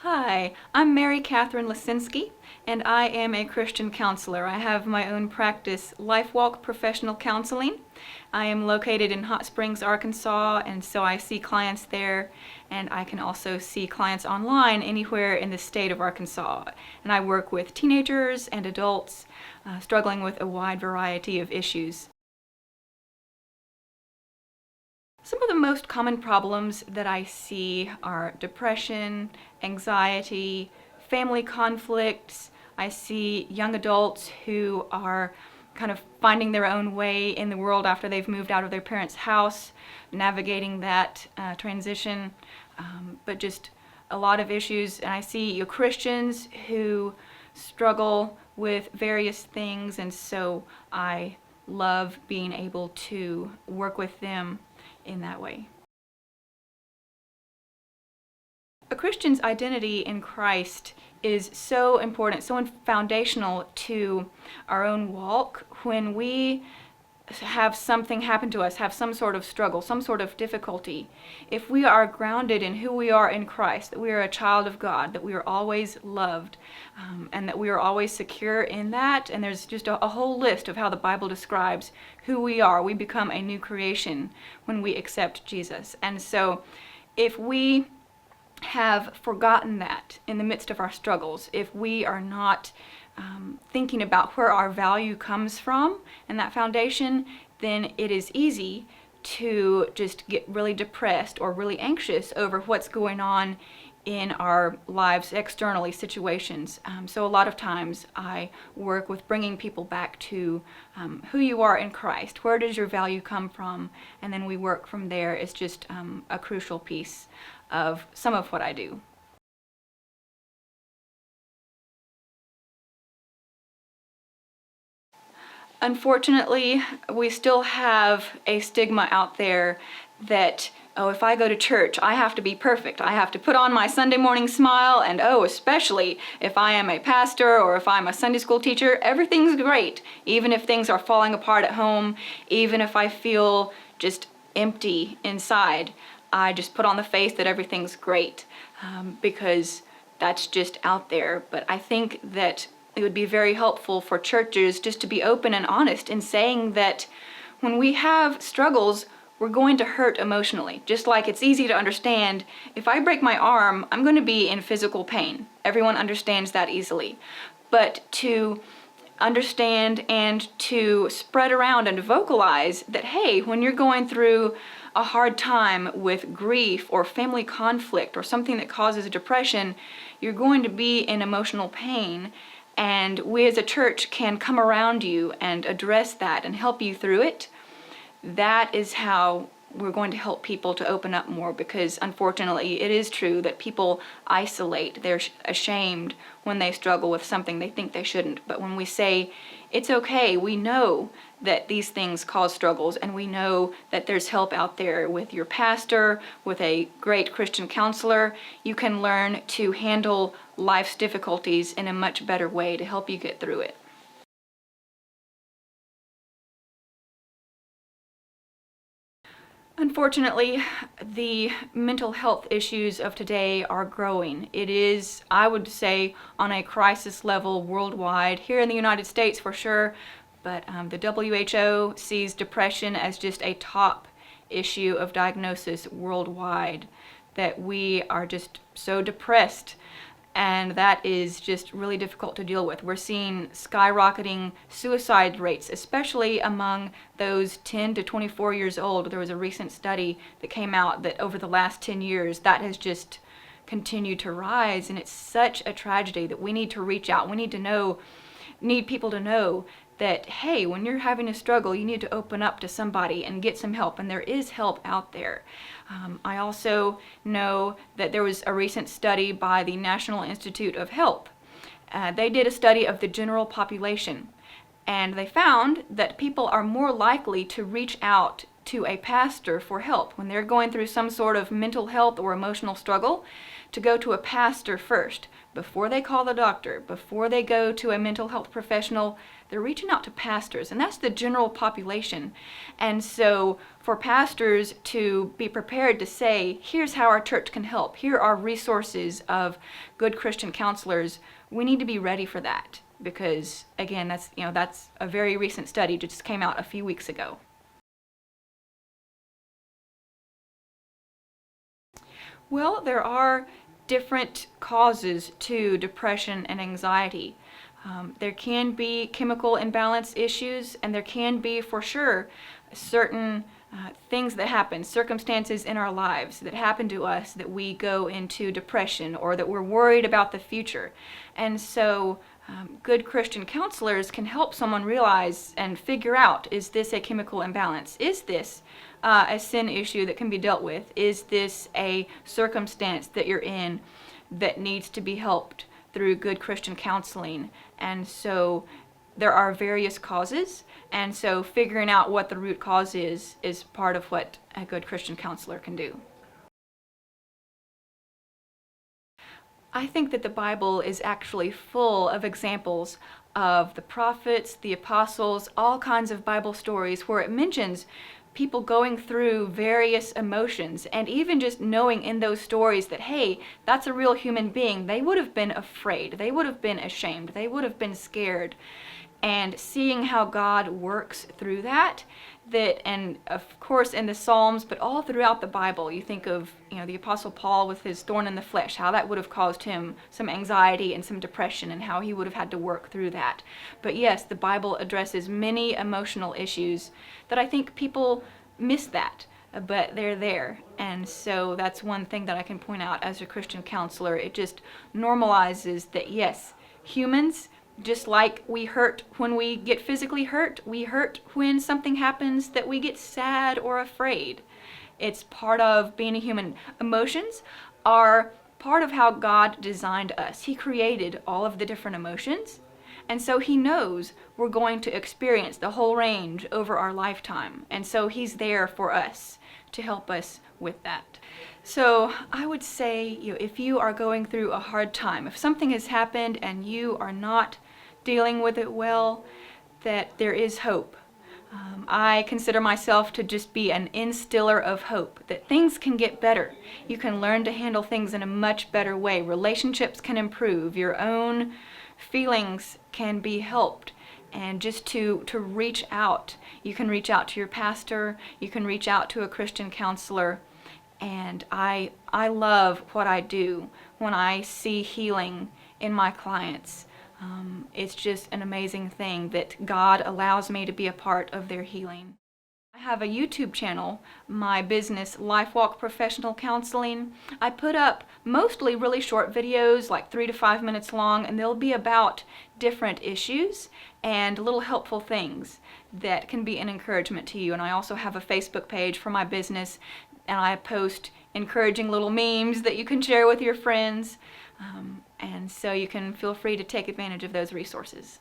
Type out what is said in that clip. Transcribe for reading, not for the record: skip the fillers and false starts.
Hi, I'm Mary Catherine Lisinski, and I am a Christian counselor. I have my own practice, LifeWalk Professional Counseling. I am located in Hot Springs, Arkansas, and so I see clients there, and I can also see clients online anywhere in the state of Arkansas. And I work with teenagers and adults struggling with a wide variety of issues. Some of the most common problems that I see are depression, anxiety, family conflicts. I see young adults who are kind of finding their own way in the world after they've moved out of their parents' house, navigating that transition, but just a lot of issues. And I see Christians who struggle with various things, and so I love being able to work with them in that way. A Christian's identity in Christ is so important, so foundational to our own walk. When we have something happen to us, have some sort of struggle, some sort of difficulty, if we are grounded in who we are in Christ, that we are a child of God, that we are always loved, and that we are always secure in that, and there's just a whole list of how the Bible describes who we are. We become a new creation when we accept Jesus. And so if we have forgotten that in the midst of our struggles, if we are not thinking about where our value comes from and that foundation, then it is easy to just get really depressed or really anxious over what's going on in our lives externally, situations. So a lot of times I work with bringing people back to who you are in Christ. Where does your value come from? And then we work from there. It's just a crucial piece of some of what I do. Unfortunately, we still have a stigma out there that, oh, if I go to church, I have to be perfect. I have to put on my Sunday morning smile, and oh, especially if I am a pastor or if I'm a Sunday school teacher, everything's great. Even if things are falling apart at home, even if I feel just empty inside, I just put on the face that everything's great, because that's just out there. But I think that it would be very helpful for churches just to be open and honest in saying that when we have struggles, we're going to hurt emotionally. Just like it's easy to understand, if I break my arm, I'm going to be in physical pain. Everyone understands that easily. But to understand and to spread around and vocalize that, hey, when you're going through a hard time with grief or family conflict or something that causes depression, you're going to be in emotional pain. And we as a church can come around you and address that and help you through it. That is how we're going to help people to open up more, because unfortunately it is true that people isolate. They're ashamed when they struggle with something they think they shouldn't. But when we say, it's okay, we know that these things cause struggles, and we know that there's help out there with your pastor, with a great Christian counselor. You can learn to handle life's difficulties in a much better way to help you get through it. Unfortunately, the mental health issues of today are growing. It is, I would say, on a crisis level worldwide, here in the United States for sure, but the WHO sees depression as just a top issue of diagnosis worldwide, that we are just so depressed, and that is just really difficult to deal with. We're seeing skyrocketing suicide rates, especially among those 10 to 24 years old. There was a recent study that came out that over the last 10 years, that has just continued to rise, and it's such a tragedy that we need to reach out. We need people to know that, hey, when you're having a struggle, you need to open up to somebody and get some help, and there is help out there. I also know that there was a recent study by the National Institute of Health. They did a study of the general population, and they found that people are more likely to reach out to a pastor for help when they're going through some sort of mental health or emotional struggle, to go to a pastor first before they call the doctor, before they go to a mental health professional. They're reaching out to pastors, and that's the general population. And so for pastors to be prepared to say, here's how our church can help, here are resources of good Christian counselors, we need to be ready for that. Because again, that's a very recent study, just came out a few weeks ago. Well, there are different causes to depression and anxiety. There can be chemical imbalance issues, and there can be, for sure, certain things that happen, circumstances in our lives that happen to us that we go into depression or that we're worried about the future. And so good Christian counselors can help someone realize and figure out, is this a chemical imbalance? Is this a sin issue that can be dealt with? Is this a circumstance that you're in that needs to be helped through good Christian counseling? And so there are various causes, and so figuring out what the root cause is part of what a good Christian counselor can do. I think that the Bible is actually full of examples of the prophets, the apostles, all kinds of Bible stories where it mentions people going through various emotions, and even just knowing in those stories that, hey, that's a real human being. They would have been afraid, they would have been ashamed, they would have been scared. And seeing how God works through that, and of course in the Psalms, but all throughout the Bible, you think of the Apostle Paul with his thorn in the flesh, how that would have caused him some anxiety and some depression, and how he would have had to work through that. But yes, the Bible addresses many emotional issues that I think people miss that, but they're there. And so that's one thing that I can point out as a Christian counselor. It just normalizes that, yes, humans, just like we hurt when we get physically hurt, we hurt when something happens that we get sad or afraid. It's part of being a human. Emotions are part of how God designed us. He created all of the different emotions, and so He knows we're going to experience the whole range over our lifetime. And so He's there for us to help us with that. So I would say, if you are going through a hard time, if something has happened and you are not dealing with it well, that there is hope. I consider myself to just be an instiller of hope, that things can get better. You can learn to handle things in a much better way. Relationships can improve. Your own feelings can be helped. And just to reach out. You can reach out to your pastor. You can reach out to a Christian counselor. And I love what I do when I see healing in my clients. It's just an amazing thing that God allows me to be a part of their healing. I have a YouTube channel, my business, LifeWalk Professional Counseling. I put up mostly really short videos, like 3 to 5 minutes long, and they'll be about different issues and little helpful things that can be an encouragement to you. And I also have a Facebook page for my business, and I post encouraging little memes that you can share with your friends. And so you can feel free to take advantage of those resources.